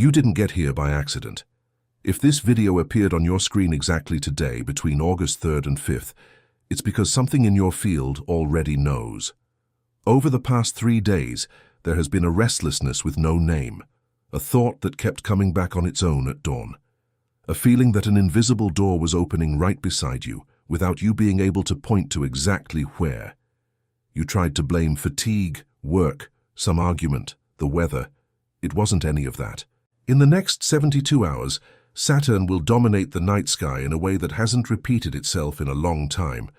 You didn't get here by accident. If this video appeared on your screen exactly today, between August 3rd and 5th, it's because something in your field already knows. Over the past 3 days, there has been a restlessness with no name, a thought that kept coming back on its own at dawn, a feeling that an invisible door was opening right beside you, without you being able to point to exactly where. You tried to blame fatigue, work, some argument, the weather. It wasn't any of that. In the next 72 hours, Saturn will dominate the night sky in a way that hasn't repeated itself in a long time.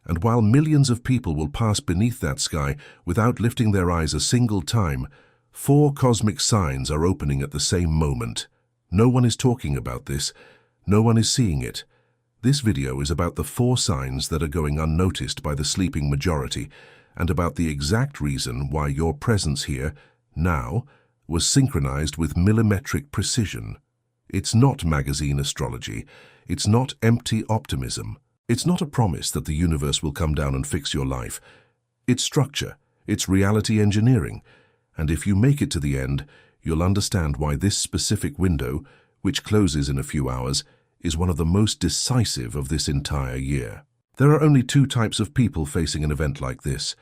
And while millions of people will pass beneath that sky without lifting their eyes a single time, 4 cosmic signs are opening at the same moment. No one is talking about this. No one is seeing it. This video is about the 4 signs that are going unnoticed by the sleeping majority, and about the exact reason why your presence here, now, was synchronized with millimetric precision. It's not magazine astrology. It's not empty optimism. It's not a promise that the universe will come down and fix your life. It's structure. It's reality engineering. And if you make it to the end, you'll understand why this specific window, which closes in a few hours, is one of the most decisive of this entire year. There are only 2 types of people facing an event like this.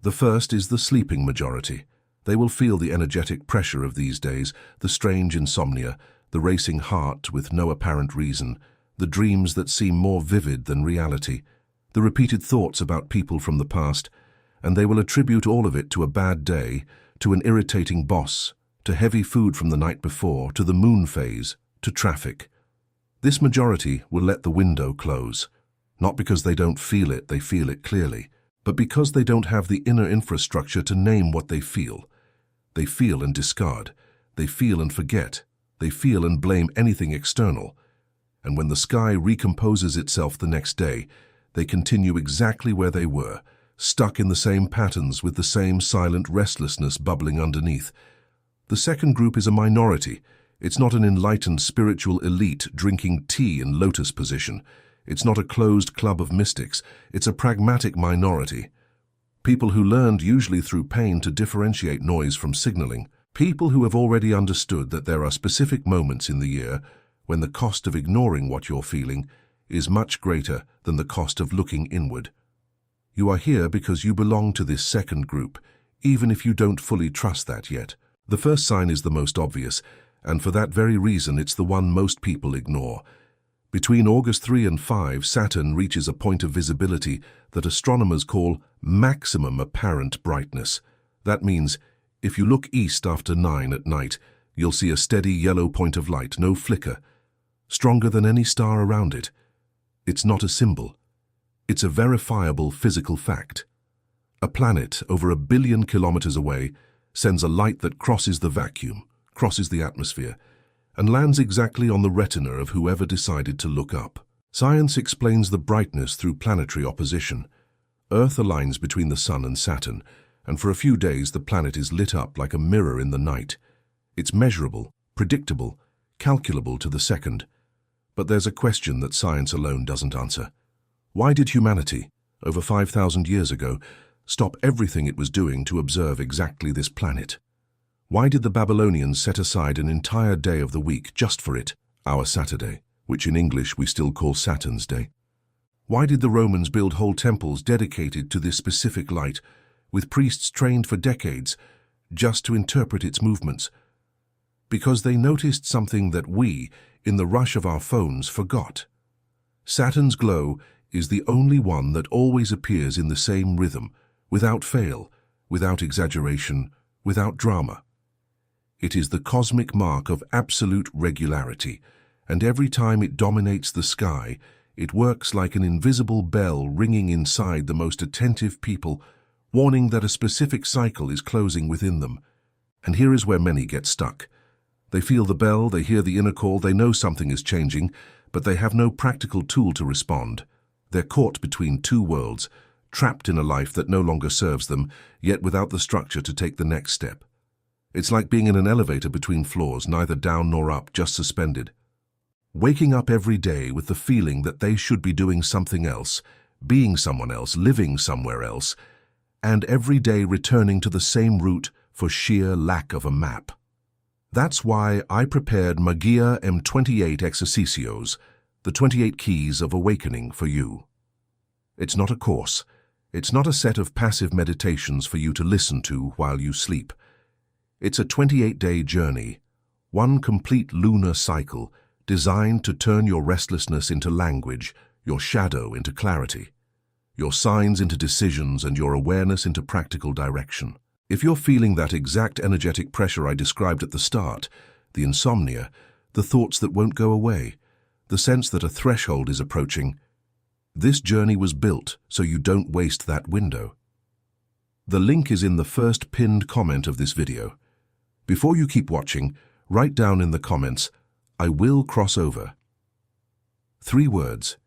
The first is the sleeping majority. They will feel the energetic pressure of these days, the strange insomnia, the racing heart with no apparent reason, the dreams that seem more vivid than reality, the repeated thoughts about people from the past, and they will attribute all of it to a bad day, to an irritating boss, to heavy food from the night before, to the moon phase, to traffic. This majority will let the window close, not because they don't feel it, they feel it clearly, but because they don't have the inner infrastructure to name what they feel. They feel and discard. They feel and forget. They feel and blame anything external. And when the sky recomposes itself the next day, they continue exactly where they were, stuck in the same patterns with the same silent restlessness bubbling underneath. The second group is a minority. It's not an enlightened spiritual elite drinking tea in lotus position. It's not a closed club of mystics. It's a pragmatic minority. People who learned, usually through pain, to differentiate noise from signaling. People who have already understood that there are specific moments in the year when the cost of ignoring what you're feeling is much greater than the cost of looking inward. You are here because you belong to this second group, even if you don't fully trust that yet. The first sign is the most obvious, and for that very reason it's the one most people ignore. Between August 3 and 5, Saturn reaches a point of visibility that astronomers call maximum apparent brightness. That means, if you look east after 9 at night, you'll see a steady yellow point of light, no flicker, stronger than any star around it. It's not a symbol. It's a verifiable physical fact. A planet over 1 billion kilometers away sends a light that crosses the vacuum, crosses the atmosphere, and lands exactly on the retina of whoever decided to look up. Science explains the brightness through planetary opposition. Earth aligns between the Sun and Saturn, and for a few days the planet is lit up like a mirror in the night. It's measurable, predictable, calculable to the second. But there's a question that science alone doesn't answer. Why did humanity, over 5,000 years ago, stop everything it was doing to observe exactly this planet? Why did the Babylonians set aside an entire day of the week just for it, our Saturday, which in English we still call Saturn's Day? Why did the Romans build whole temples dedicated to this specific light, with priests trained for decades, just to interpret its movements? Because they noticed something that we, in the rush of our phones, forgot. Saturn's glow is the only one that always appears in the same rhythm, without fail, without exaggeration, without drama. It is the cosmic mark of absolute regularity, and every time it dominates the sky, it works like an invisible bell ringing inside the most attentive people, warning that a specific cycle is closing within them. And here is where many get stuck. They feel the bell, they hear the inner call, they know something is changing, but they have no practical tool to respond. They're caught between 2 worlds, trapped in a life that no longer serves them, yet without the structure to take the next step. It's like being in an elevator between floors, neither down nor up, just suspended. Waking up every day with the feeling that they should be doing something else, being someone else, living somewhere else, and every day returning to the same route for sheer lack of a map. That's why I prepared Magia M28 Exercicios, the 28 Keys of Awakening for you. It's not a course. It's not a set of passive meditations for you to listen to while you sleep. It's a 28-day journey, one complete lunar cycle designed to turn your restlessness into language, your shadow into clarity, your signs into decisions, and your awareness into practical direction. If you're feeling that exact energetic pressure I described at the start, the insomnia, the thoughts that won't go away, the sense that a threshold is approaching, this journey was built so you don't waste that window. The link is in the first pinned comment of this video. Before you keep watching, write down in the comments, "I will cross over." 3 words.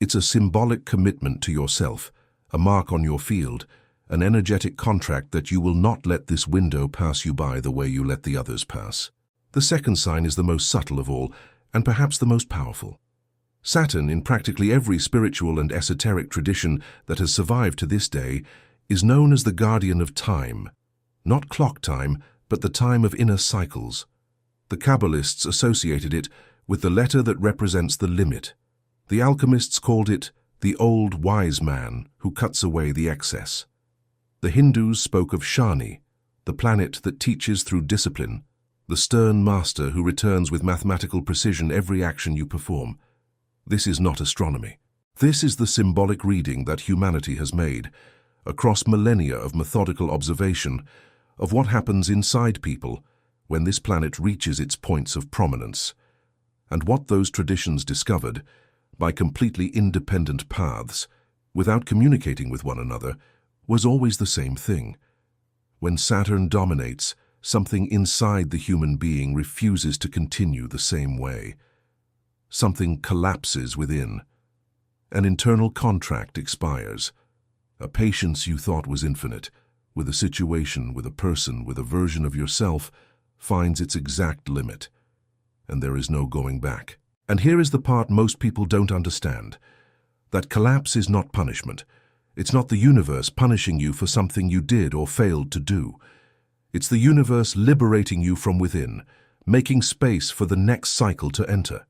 It's a symbolic commitment to yourself, a mark on your field, an energetic contract that you will not let this window pass you by the way you let the others pass. The second sign is the most subtle of all, and perhaps the most powerful. Saturn, in practically every spiritual and esoteric tradition that has survived to this day, is known as the guardian of time. Not clock time, but the time of inner cycles. The Kabbalists associated it with the letter that represents the limit. The alchemists called it the old wise man who cuts away the excess. The Hindus spoke of Shani, the planet that teaches through discipline, the stern master who returns with mathematical precision every action you perform. This is not astronomy. This is the symbolic reading that humanity has made, across millennia of methodical observation, of what happens inside people when this planet reaches its points of prominence. And what those traditions discovered, by completely independent paths, without communicating with one another, was always the same thing. When Saturn dominates, something inside the human being refuses to continue the same way. Something collapses within. An internal contract expires. A patience you thought was infinite, with a situation, with a person, with a version of yourself, finds its exact limit. And there is no going back. And here is the part most people don't understand. That collapse is not punishment. It's not the universe punishing you for something you did or failed to do. It's the universe liberating you from within, making space for the next cycle to enter.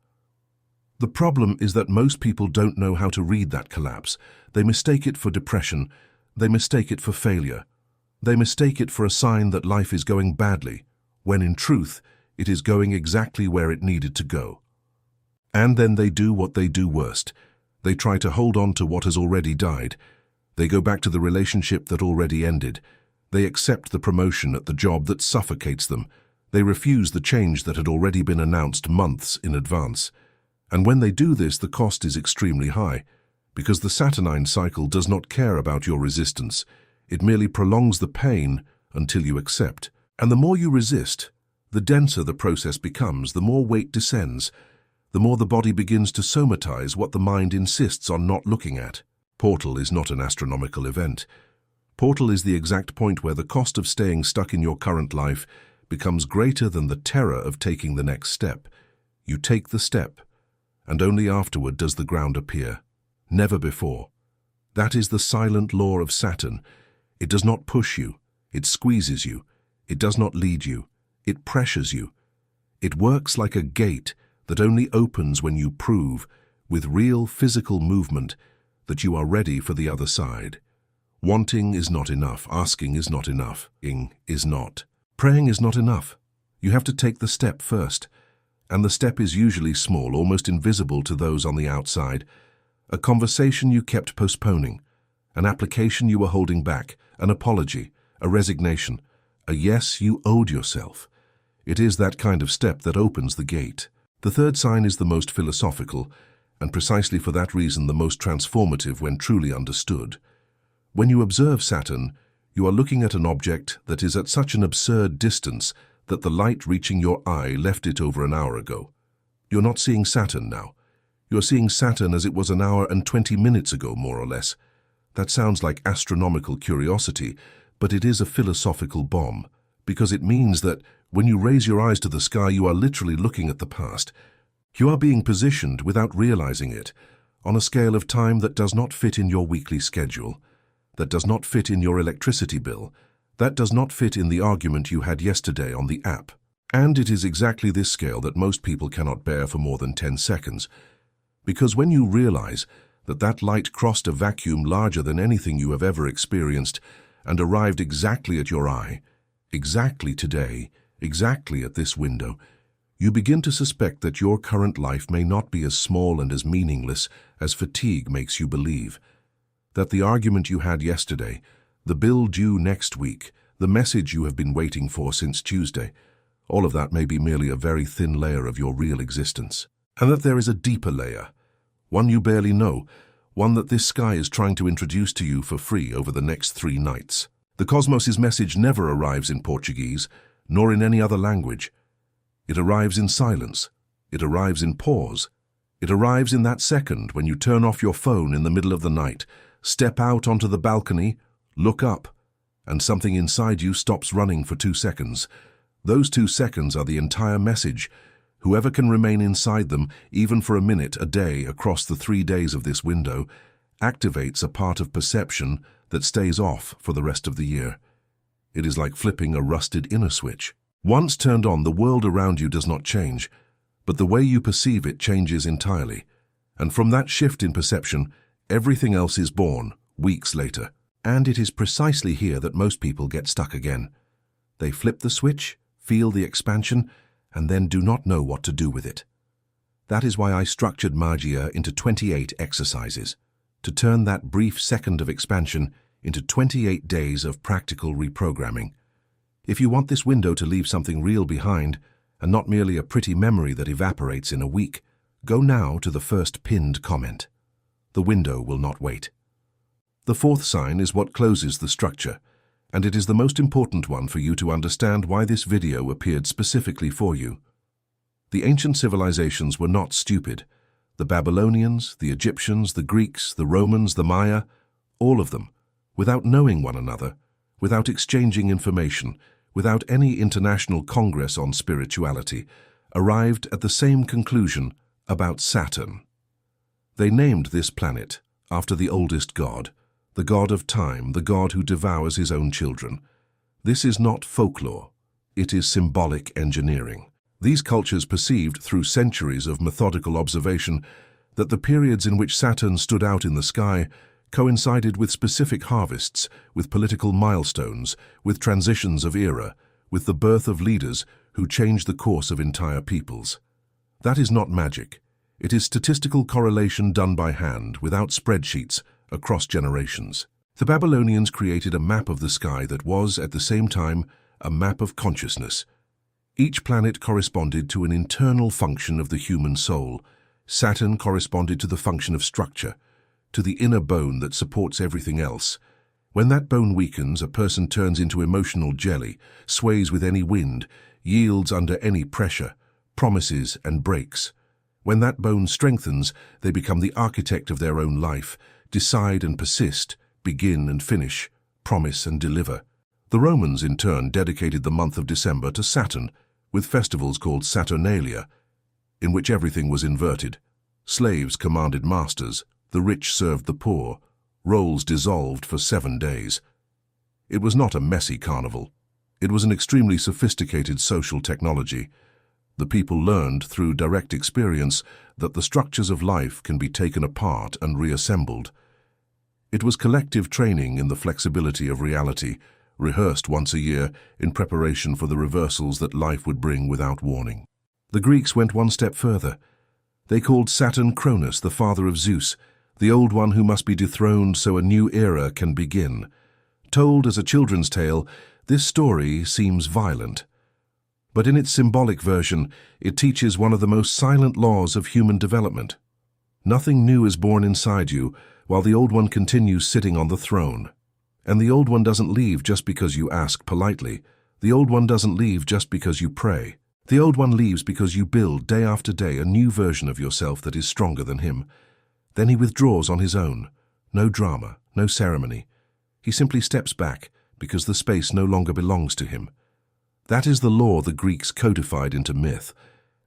The problem is that most people don't know how to read that collapse. They mistake it for depression. They mistake it for failure. They mistake it for a sign that life is going badly, when in truth, it is going exactly where it needed to go. And then they do what they do worst. They try to hold on to what has already died. They go back to the relationship that already ended. They accept the promotion at the job that suffocates them. They refuse the change that had already been announced months in advance. And when they do this, the cost is extremely high, because the Saturnine cycle does not care about your resistance. It merely prolongs the pain until you accept. And the more you resist, the denser the process becomes, the more weight descends, the more the body begins to somatize what the mind insists on not looking at. Portal is not an astronomical event. Portal is the exact point where the cost of staying stuck in your current life becomes greater than the terror of taking the next step. You take the step, and only afterward does the ground appear. Never before. That is the silent law of Saturn. It does not push you. It squeezes you. It does not lead you. It pressures you. It works like a gate that only opens when you prove, with real physical movement, that you are ready for the other side. Wanting is not enough. Asking is not enough. Ing is not. Praying is not enough. You have to take the step first. And the step is usually small, almost invisible to those on the outside. A conversation you kept postponing. An application you were holding back. An apology. A resignation. A yes you owed yourself. It is that kind of step that opens the gate. The third sign is the most philosophical, and precisely for that reason the most transformative when truly understood. When you observe Saturn, you are looking at an object that is at such an absurd distance that the light reaching your eye left it over an hour ago. You're not seeing Saturn now. You're seeing Saturn as it was an hour and 20 minutes ago, more or less. That sounds like astronomical curiosity, but it is a philosophical bomb, because it means that when you raise your eyes to the sky, you are literally looking at the past. You are being positioned, without realizing it, on a scale of time that does not fit in your weekly schedule, that does not fit in your electricity bill, that does not fit in the argument you had yesterday on the app. And it is exactly this scale that most people cannot bear for more than 10 seconds. Because when you realize that that light crossed a vacuum larger than anything you have ever experienced and arrived exactly at your eye, exactly today, exactly at this window, you begin to suspect that your current life may not be as small and as meaningless as fatigue makes you believe. That the argument you had yesterday, the bill due next week, the message you have been waiting for since Tuesday, all of that may be merely a very thin layer of your real existence. And that there is a deeper layer, one you barely know, one that this sky is trying to introduce to you for free over the next 3 nights. The cosmos's message never arrives in Portuguese, nor in any other language. It arrives in silence. It arrives in pause. It arrives in that second when you turn off your phone in the middle of the night, step out onto the balcony, look up, and something inside you stops running for 2 seconds. Those 2 seconds are the entire message. Whoever can remain inside them, even for a minute a day across the 3 days of this window, activates a part of perception that stays off for the rest of the year. It is like flipping a rusted inner switch. Once turned on, the world around you does not change, but the way you perceive it changes entirely. And from that shift in perception, everything else is born, weeks later. And it is precisely here that most people get stuck again. They flip the switch, feel the expansion, and then do not know what to do with it. That is why I structured Magia into 28 exercises, to turn that brief second of expansion into 28 days of practical reprogramming. If you want this window to leave something real behind, and not merely a pretty memory that evaporates in a week, go now to the first pinned comment. The window will not wait. The 4th sign is what closes the structure, and it is the most important one for you to understand why this video appeared specifically for you. The ancient civilizations were not stupid. The Babylonians, the Egyptians, the Greeks, the Romans, the Maya, all of them, without knowing one another, without exchanging information, without any international congress on spirituality, arrived at the same conclusion about Saturn. They named this planet after the oldest god, the god of time, the god who devours his own children. This is not folklore. It is symbolic engineering. These cultures perceived through centuries of methodical observation that the periods in which Saturn stood out in the sky coincided with specific harvests, with political milestones, with transitions of era, with the birth of leaders who changed the course of entire peoples. That is not magic. It is statistical correlation done by hand, without spreadsheets, across generations. The Babylonians created a map of the sky that was, at the same time, a map of consciousness. Each planet corresponded to an internal function of the human soul. Saturn corresponded to the function of structure, to the inner bone that supports everything else. When that bone weakens, a person turns into emotional jelly, sways with any wind, yields under any pressure, promises and breaks. When that bone strengthens, they become the architect of their own life, decide and persist, begin and finish, promise and deliver. The Romans, in turn, dedicated the month of December to Saturn, with festivals called Saturnalia, in which everything was inverted. Slaves commanded masters, the rich served the poor, roles dissolved for 7 days. It was not a messy carnival. It was an extremely sophisticated social technology. The people learned through direct experience that the structures of life can be taken apart and reassembled. It was collective training in the flexibility of reality, rehearsed once a year in preparation for the reversals that life would bring without warning. The Greeks went one step further. They called Saturn Cronus, the father of Zeus, the old one who must be dethroned so a new era can begin. Told as a children's tale, this story seems violent. But in its symbolic version, it teaches one of the most silent laws of human development. Nothing new is born inside you, while the old one continues sitting on the throne. And the old one doesn't leave just because you ask politely. The old one doesn't leave just because you pray. The old one leaves because you build day after day a new version of yourself that is stronger than him. Then he withdraws on his own. No drama, no ceremony. He simply steps back because the space no longer belongs to him. That is the law the Greeks codified into myth,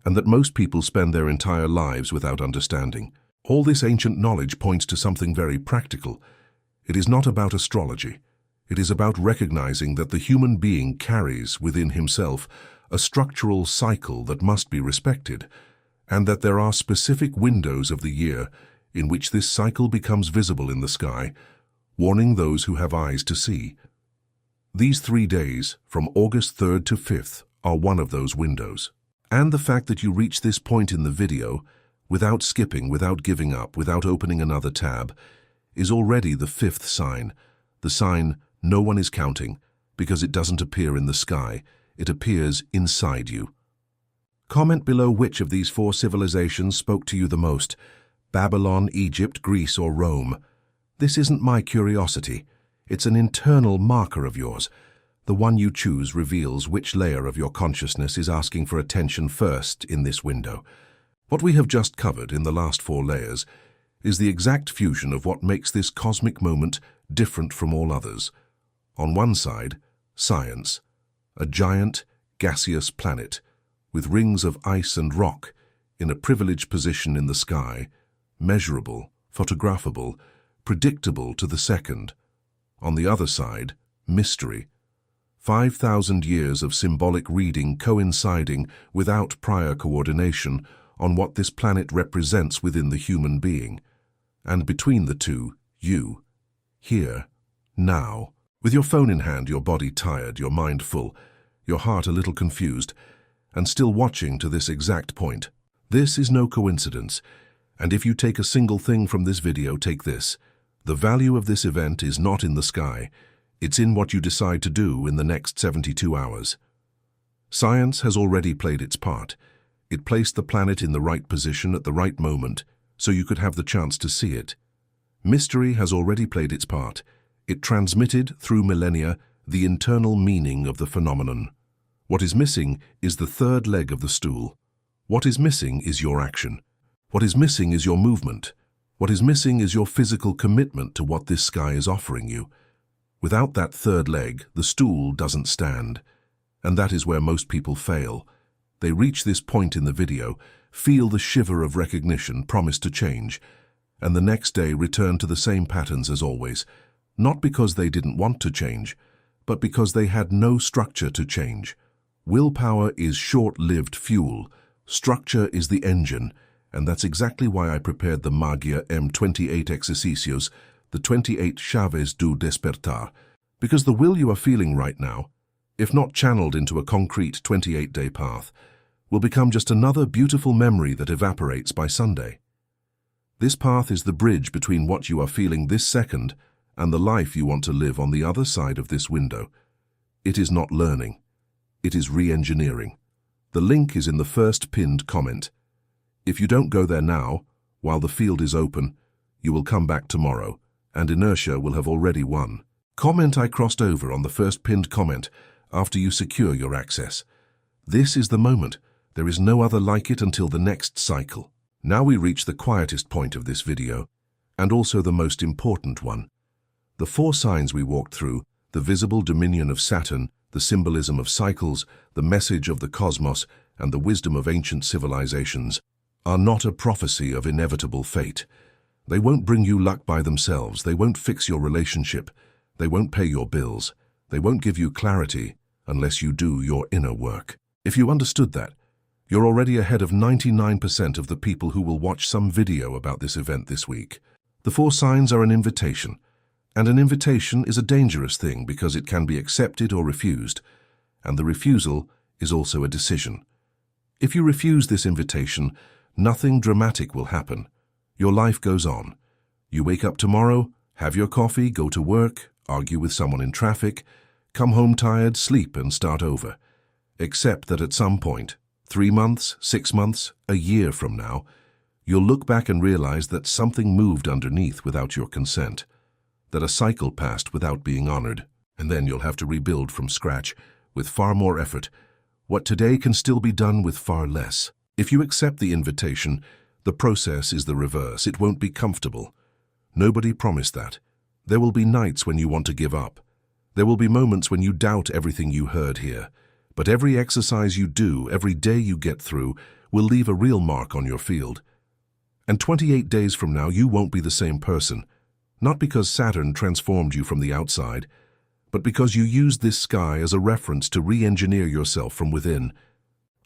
and that most people spend their entire lives without understanding. All this ancient knowledge points to something very practical. It is not about astrology. It is about recognizing that the human being carries within himself a structural cycle that must be respected, and that there are specific windows of the year in which this cycle becomes visible in the sky, warning those who have eyes to see. These 3 days, from August 3rd to 5th, are one of those windows. And the fact that you reach this point in the video, without skipping, without giving up, without opening another tab, is already the 5th sign, the sign no one is counting, because it doesn't appear in the sky, it appears inside you. Comment below which of these 4 civilizations spoke to you the most: Babylon, Egypt, Greece, or Rome. This isn't my curiosity. It's an internal marker of yours. The one you choose reveals which layer of your consciousness is asking for attention first in this window. What we have just covered in the last 4 layers is the exact fusion of what makes this cosmic moment different from all others. On one side, science, a giant, gaseous planet, with rings of ice and rock, in a privileged position in the sky, measurable, photographable, predictable to the second. On the other side, mystery. 5,000 years of symbolic reading coinciding without prior coordination on what this planet represents within the human being. And between the two, you, here, now, with your phone in hand, your body tired, your mind full, your heart a little confused, and still watching to this exact point. This is no coincidence, and if you take a single thing from this video, take this. The value of this event is not in the sky, it's in what you decide to do in the next 72 hours. Science has already played its part. It placed the planet in the right position at the right moment, so you could have the chance to see it. Mystery has already played its part. It transmitted, through millennia, the internal meaning of the phenomenon. What is missing is the third leg of the stool. What is missing is your action. What is missing is your movement. What is missing is your physical commitment to what this sky is offering you. Without that third leg, the stool doesn't stand. And that is where most people fail. They reach this point in the video, feel the shiver of recognition, promise to change, and the next day return to the same patterns as always, not because they didn't want to change, but because they had no structure to change. Willpower is short-lived fuel. Structure is the engine, and that's exactly why I prepared the Magia M28 Exercicios, the 28 Chaves do Despertar, because the will you are feeling right now, if not channeled into a concrete 28-day path, will become just another beautiful memory that evaporates by Sunday. This path is the bridge between what you are feeling this second and the life you want to live on the other side of this window. It is not learning. It is re-engineering. The link is in the first pinned comment. If you don't go there now, while the field is open, you will come back tomorrow, and inertia will have already won. Comment I crossed over on the first pinned comment after you secure your access. This is the moment. There is no other like it until the next cycle. Now we reach the quietest point of this video, and also the most important one. The 4 signs we walked through, the visible dominion of Saturn, the symbolism of cycles, the message of the cosmos, and the wisdom of ancient civilizations, are not a prophecy of inevitable fate. They won't bring you luck by themselves. They won't fix your relationship. They won't pay your bills. They won't give you clarity unless you do your inner work. If you understood that, you're already ahead of 99% of the people who will watch some video about this event this week. The 4 signs are an invitation, and an invitation is a dangerous thing because it can be accepted or refused, and the refusal is also a decision. If you refuse this invitation, nothing dramatic will happen. Your life goes on. You wake up tomorrow, have your coffee, go to work, argue with someone in traffic, come home tired, sleep and start over. Except that at some point, 3 months, 6 months, a year from now, you'll look back and realize that something moved underneath without your consent, that a cycle passed without being honored, and then you'll have to rebuild from scratch with far more effort. What today can still be done with far less. If you accept the invitation, the process is the reverse. It won't be comfortable. Nobody promised that. There will be nights when you want to give up. There will be moments when you doubt everything you heard here. But every exercise you do, every day you get through, will leave a real mark on your field. And 28 days from now, you won't be the same person. Not because Saturn transformed you from the outside, but because you used this sky as a reference to re-engineer yourself from within.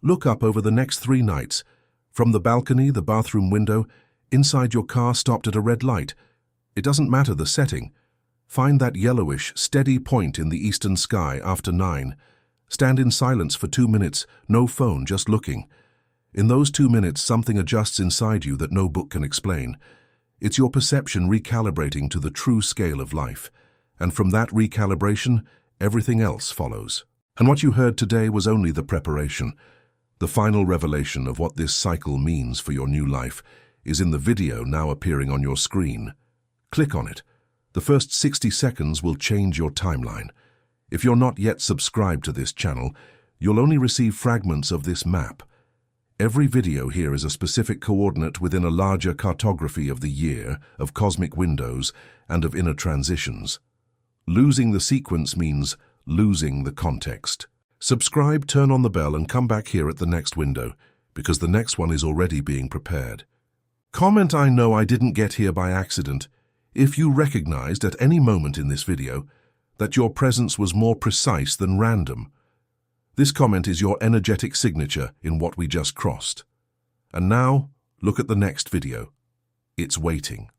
Look up over the next 3 nights. From the balcony, the bathroom window, inside your car stopped at a red light. It doesn't matter the setting. Find that yellowish, steady point in the eastern sky after 9. Stand in silence for 2 minutes, no phone, just looking. In those 2 minutes, something adjusts inside you that no book can explain. It's your perception recalibrating to the true scale of life. And from that recalibration, everything else follows. And what you heard today was only the preparation. The final revelation of what this cycle means for your new life is in the video now appearing on your screen. Click on it. The first 60 seconds will change your timeline. If you're not yet subscribed to this channel, you'll only receive fragments of this map. Every video here is a specific coordinate within a larger cartography of the year, of cosmic windows, and of inner transitions. Losing the sequence means losing the context. Subscribe, turn on the bell, and come back here at the next window, because the next one is already being prepared. Comment "I know I didn't get here by accident" if you recognized at any moment in this video that your presence was more precise than random. This comment is your energetic signature in what we just crossed. And now, look at the next video. It's waiting.